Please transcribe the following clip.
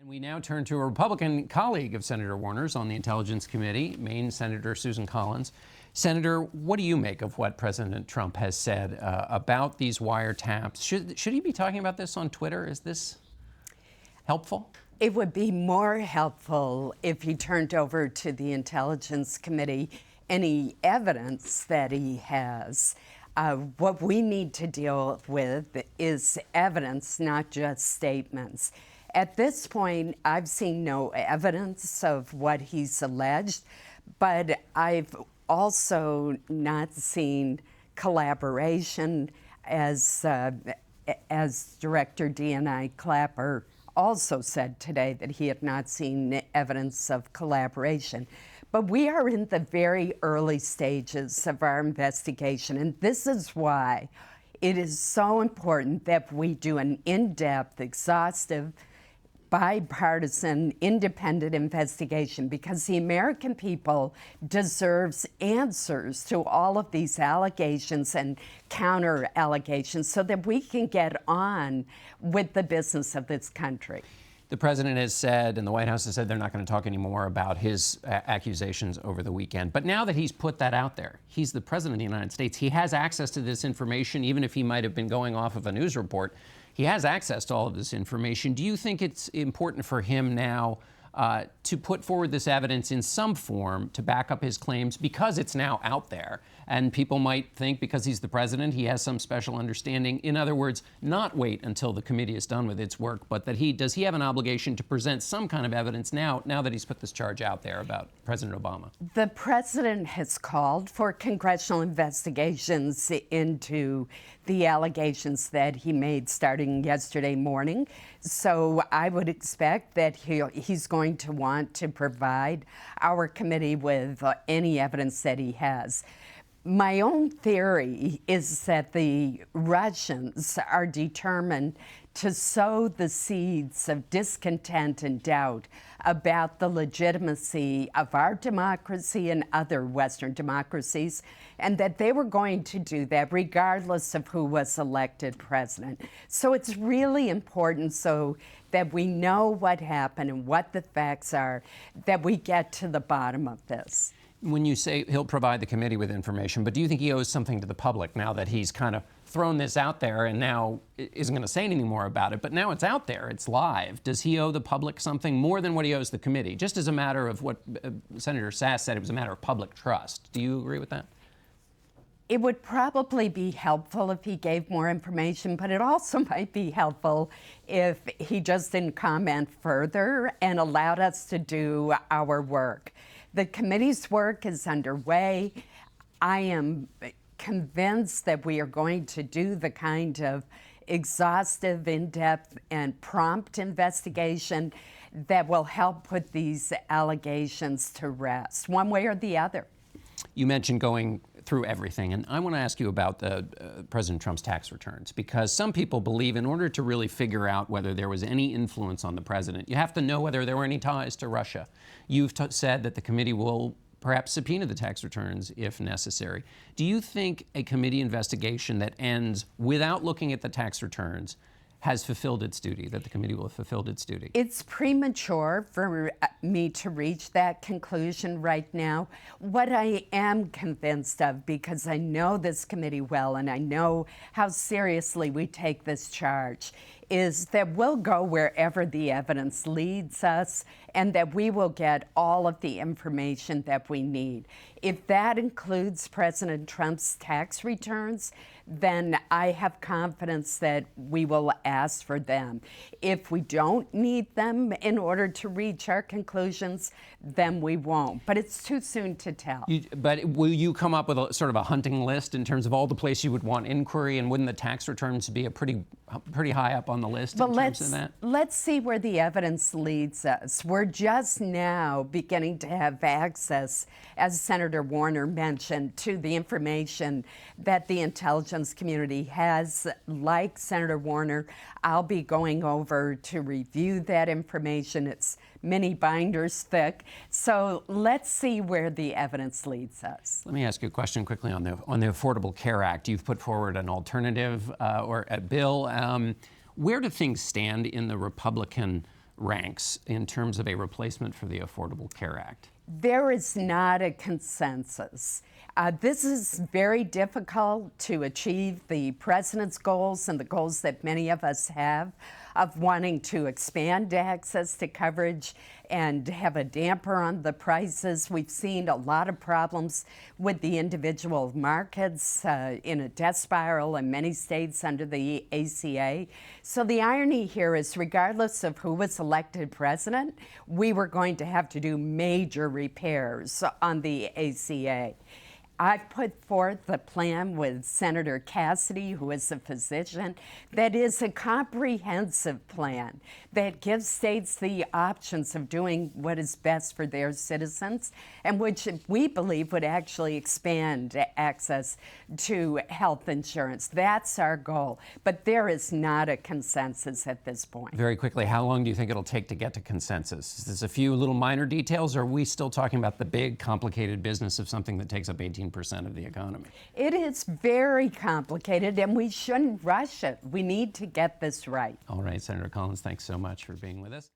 We now turn to a Republican colleague of Senator Warner's on the Intelligence Committee, Maine Senator Susan Collins. Senator, what do you make of what President Trump has said about these wiretaps? Should he be talking about this on Twitter? Is this helpful? It would be more helpful if he turned over to the Intelligence Committee any evidence that he has. What we need to deal with is evidence, not just statements. At this point, I've seen no evidence of what he's alleged, but I've also not seen collaboration, as Director D.N.I. Clapper also said today that he had not seen evidence of collaboration. But we are in the very early stages of our investigation, and this is why it is so important that we do an in-depth, exhaustive, bipartisan, independent investigation, because the American people deserves answers to all of these allegations and counter allegations so that we can get on with the business of this country. The president has said, and the White House has said, they're not going to talk anymore about his accusations over the weekend. But now that he's put that out there, he's the president of the United States. He has access to this information, even if he might have been going off of a news report. He has access to all of this information. Do you think it's important for him now to put forward this evidence in some form to back up his claims, because it's now out there? And people might think because he's the president, he has some special understanding. In other words, not wait until the committee is done with its work, but that does he have an obligation to present some kind of evidence now that he's put this charge out there about President Obama? The president has called for congressional investigations into the allegations that he made starting yesterday morning. So I would expect that he's going to want to provide our committee with any evidence that he has. My own theory is that the Russians are determined to sow the seeds of discontent and doubt about the legitimacy of our democracy and other Western democracies, and that they were going to do that regardless of who was elected president. So it's really important, so that we know what happened and what the facts are, that we get to the bottom of this. When you say he'll provide the committee with information, but do you think he owes something to the public now that he's kind of thrown this out there and now isn't going to say anything more about it, but now it's out there, it's live? Does he owe the public something more than what he owes the committee? Just as a matter of what Senator Sass said, it was a matter of public trust. Do you agree with that? It would probably be helpful if he gave more information, but it also might be helpful if he just didn't comment further and allowed us to do our work. The committee's work is underway. I am convinced that we are going to do the kind of exhaustive, in-depth, and prompt investigation that will help put these allegations to rest, one way or the other. You mentioned going through everything, and I want to ask you about President Trump's tax returns, because some people believe in order to really figure out whether there was any influence on the president, you have to know whether there were any ties to Russia. You've said that the committee will perhaps subpoena the tax returns if necessary. Do you think a committee investigation that ends without looking at the tax returns has fulfilled its duty, that the committee will have fulfilled its duty? It's premature for me to reach that conclusion right now. What I am convinced of, because I know this committee well and I know how seriously we take this charge, is that we'll go wherever the evidence leads us and that we will get all of the information that we need. If that includes President Trump's tax returns, then I have confidence that we will ask for them. If we don't need them in order to reach our conclusions, then we won't. But it's too soon to tell. But will you come up with a sort of a hunting list in terms of all the places you would want inquiry, and wouldn't the tax returns be a pretty high up on the list in terms of that? Let's see where the evidence leads us. We're just now beginning to have access, as Senator Warner mentioned, to the information that the intelligence community has. Like Senator Warner, I'll be going over to review that information. It's many binders thick. So let's see where the evidence leads us. Let me ask you a question quickly on the Affordable Care Act. You've put forward an alternative or a bill. Where do things stand in the Republican ranks in terms of a replacement for the Affordable Care Act? There is not a consensus. This is very difficult to achieve the president's goals and the goals that many of us have of wanting to expand access to coverage and have a damper on the prices. We've seen a lot of problems with the individual markets in a death spiral in many states under the ACA. So the irony here is, regardless of who was elected president, we were going to have to do major repairs on the ACA. I've put forth a plan with Senator Cassidy, who is a physician, that is a comprehensive plan that gives states the options of doing what is best for their citizens, and which we believe would actually expand access to health insurance. That's our goal. But there is not a consensus at this point. Very quickly, how long do you think it'll take to get to consensus? Is this a few little minor details, or are we still talking about the big, complicated business of something that takes up 18% of the economy? It is very complicated, and we shouldn't rush it. We need to get this right. All right, Senator Collins, thanks so much for being with us.